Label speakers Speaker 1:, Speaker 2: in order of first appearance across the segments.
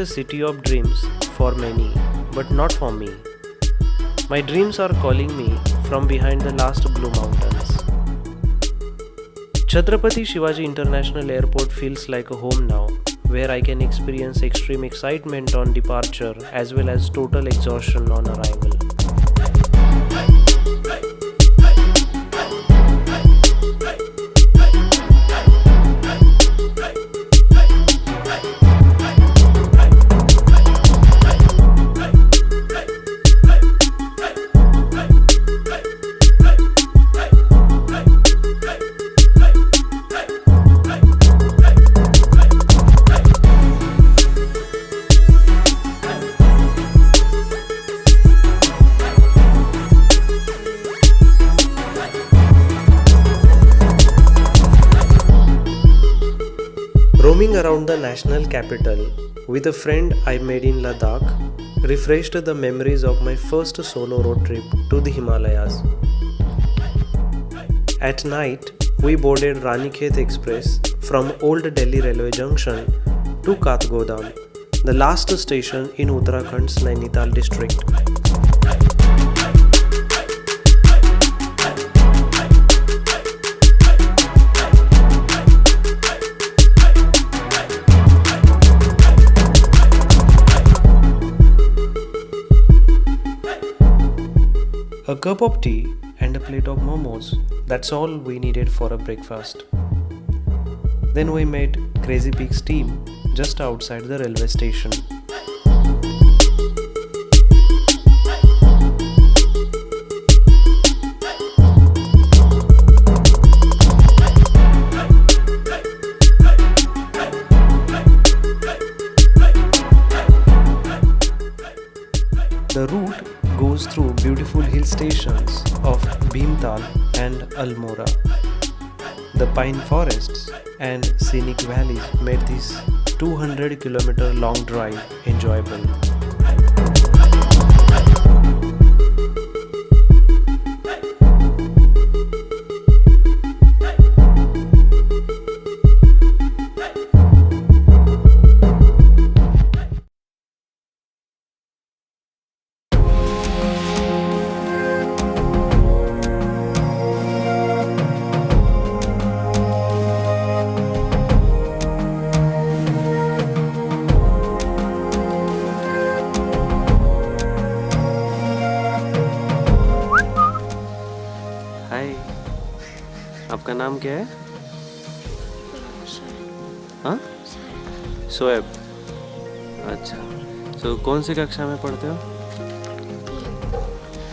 Speaker 1: a city of dreams for many, but not for me. My dreams are calling me from behind the last blue mountains. Chhatrapati Shivaji International Airport feels like a home now, where I can experience extreme excitement on departure as well as total exhaustion on arrival. Roaming around the national capital with a friend I made in Ladakh refreshed the memories of my first solo road trip to the Himalayas. At night, we boarded Ranikhet Express from Old Delhi Railway Junction to Kathgodam, the last station in Uttarakhand's Nainital district. A cup of tea and a plate of momos, that's all we needed for a breakfast. Then we met Crazy Pig's team just outside the railway station. The route goes through beautiful hill stations of Bhimtal and Almora. The pine forests and scenic valleys made this 200-kilometer long drive enjoyable. आपका नाम क्या है? हाँ? शोएब। अच्छा, तो कौन सी कक्षा में पढ़ते हो?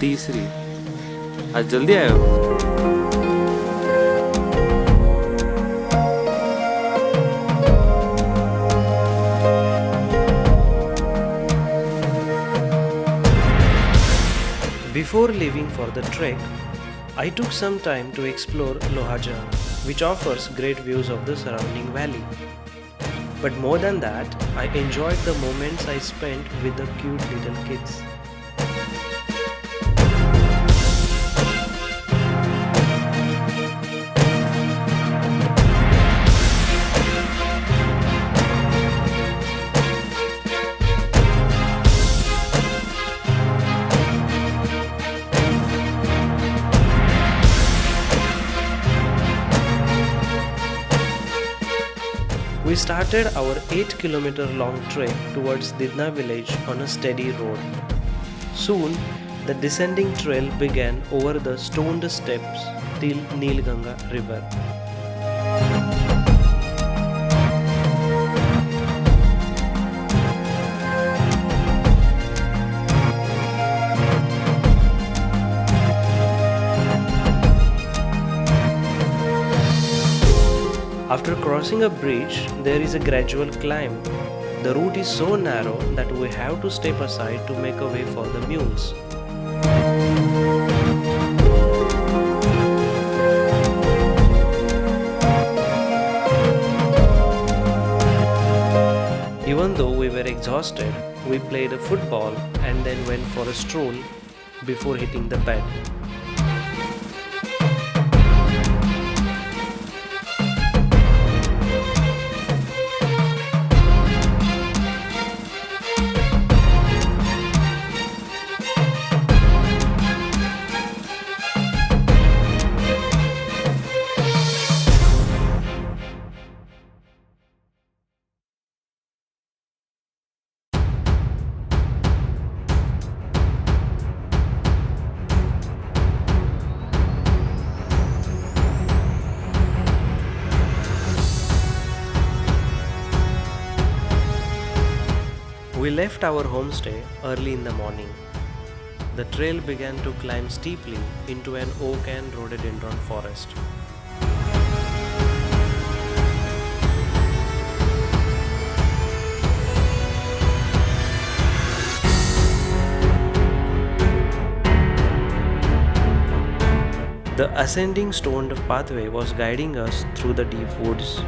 Speaker 1: तीसरी। आज जल्दी आए हो? Before leaving for the trek, I took some time to explore Lohaja, which offers great views of the surrounding valley. But more than that, I enjoyed the moments I spent with the cute little kids. We started our 8-kilometer long trek towards Didna village on a steady road. Soon, the descending trail began over the stoned steps till Nilganga river. After crossing a bridge, there is a gradual climb. The route is so narrow that we have to step aside to make a way for the mules. Even though we were exhausted, we played a football and then went for a stroll before hitting the bed. We left our homestay early in the morning. The trail began to climb steeply into an oak and rhododendron forest. The ascending stoned pathway was guiding us through the deep woods.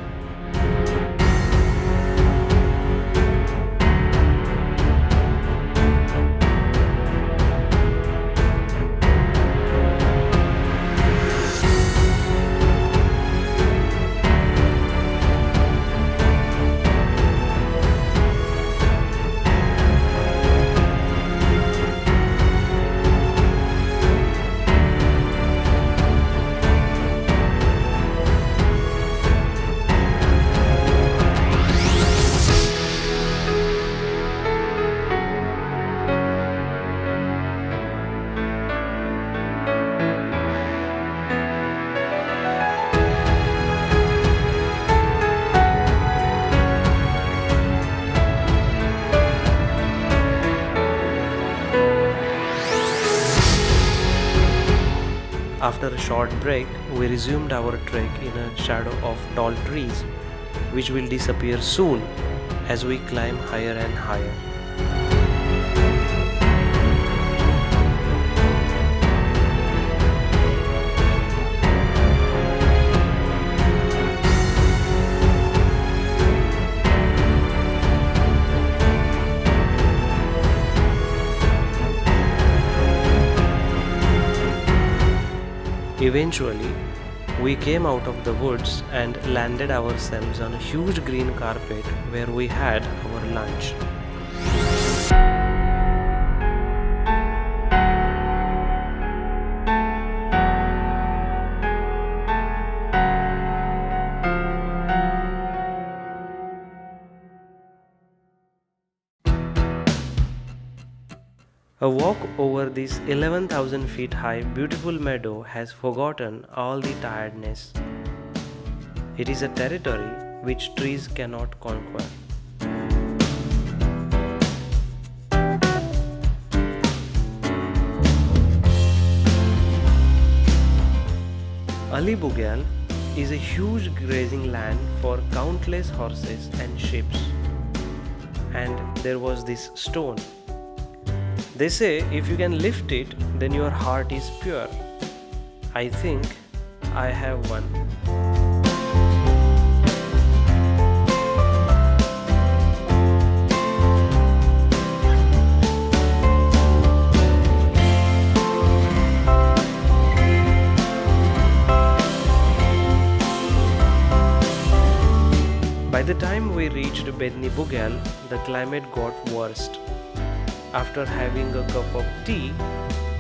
Speaker 1: After a short break, we resumed our trek in a shadow of tall trees, which will disappear soon as we climb higher and higher. Eventually, we came out of the woods and landed ourselves on a huge green carpet where we had our lunch. A walk over this 11,000 feet high beautiful meadow has forgotten all the tiredness. It is a territory which trees cannot conquer. Ali Bugyal is a huge grazing land for countless horses and sheep. And there was this stone. They say if you can lift it, then your heart is pure. I think I have one. By the time we reached Bedni Bugyal, the climate got worse. After having a cup of tea,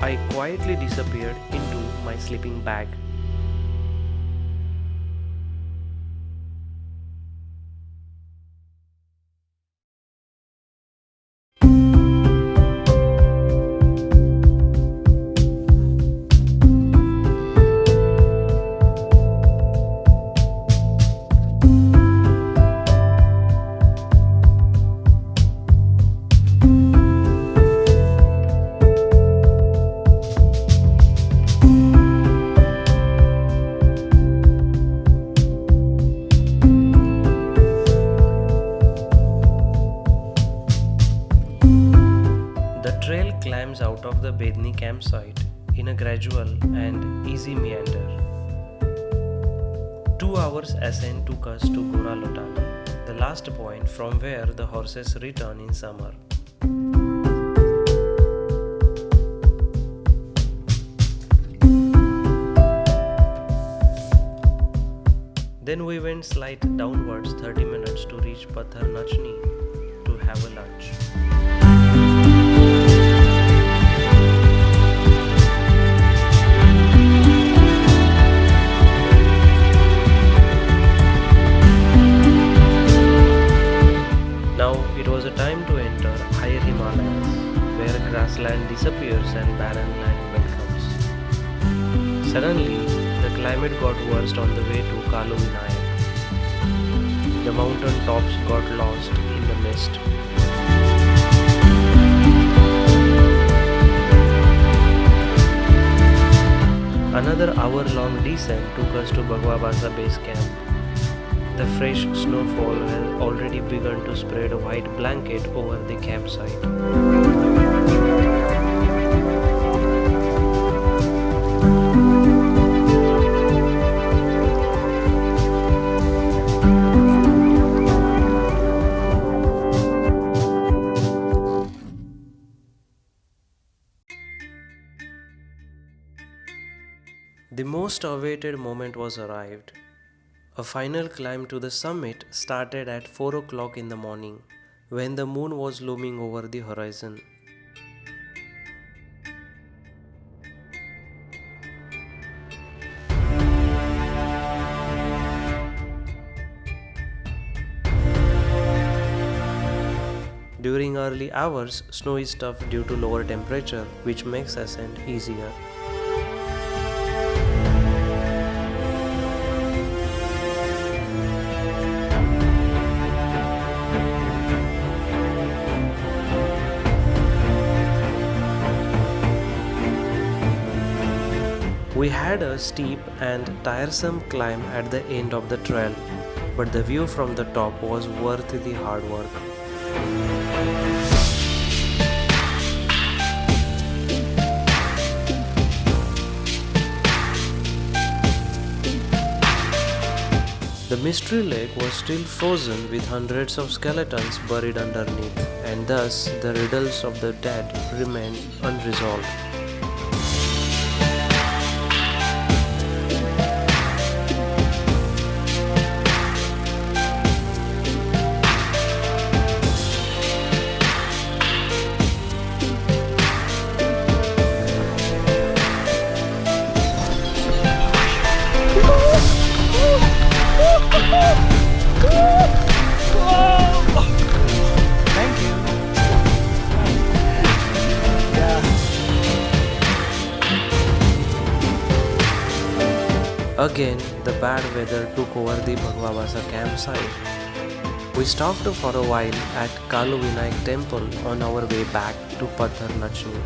Speaker 1: I quietly disappeared into my sleeping bag. Climbs out of the Bedni campsite in a gradual and easy meander. 2 hours ascent took us to Lotana, the last point from where the horses return in summer. Then we went slight downwards 30 minutes to reach Pathar Nachni to have a lunch. Grassland disappears and barren land welcomes. Suddenly, the climate got worse on the way to Kalu Vinayak. The mountain tops got lost in the mist. Another hour-long descent took us to Bhagwabasa base camp. The fresh snowfall had already begun to spread a white blanket over the campsite. The most awaited moment was arrived. A final climb to the summit started at 4 o'clock in the morning, when the moon was looming over the horizon. During early hours, snow is tough due to lower temperature, which makes ascent easier. We had a steep and tiresome climb at the end of the trail, but the view from the top was worth the hard work. The mystery lake was still frozen with hundreds of skeletons buried underneath, and thus the riddles of the dead remained unresolved.
Speaker 2: Thank you.
Speaker 1: Again, the bad weather took over the Bhagwabasa campsite. We stopped for a while at Kaluvinayak temple on our way back to Pathar Nachni.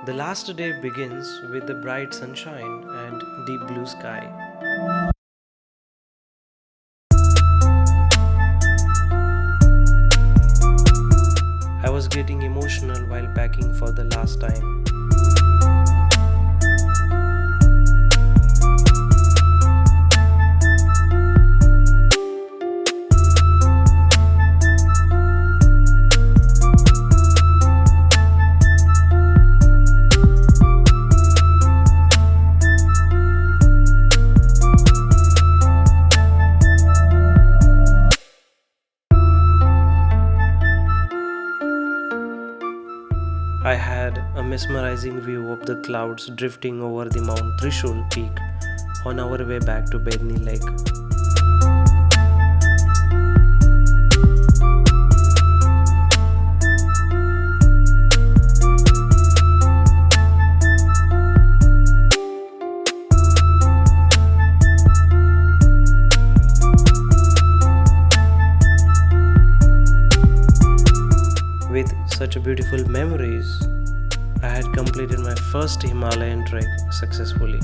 Speaker 1: The last day begins with the bright sunshine and deep blue sky. I was getting emotional while packing for the last time. I had a mesmerizing view of the clouds drifting over the Mount Trishul peak on our way back to Bedni Lake. With such beautiful memories, I had completed my first Himalayan trek successfully.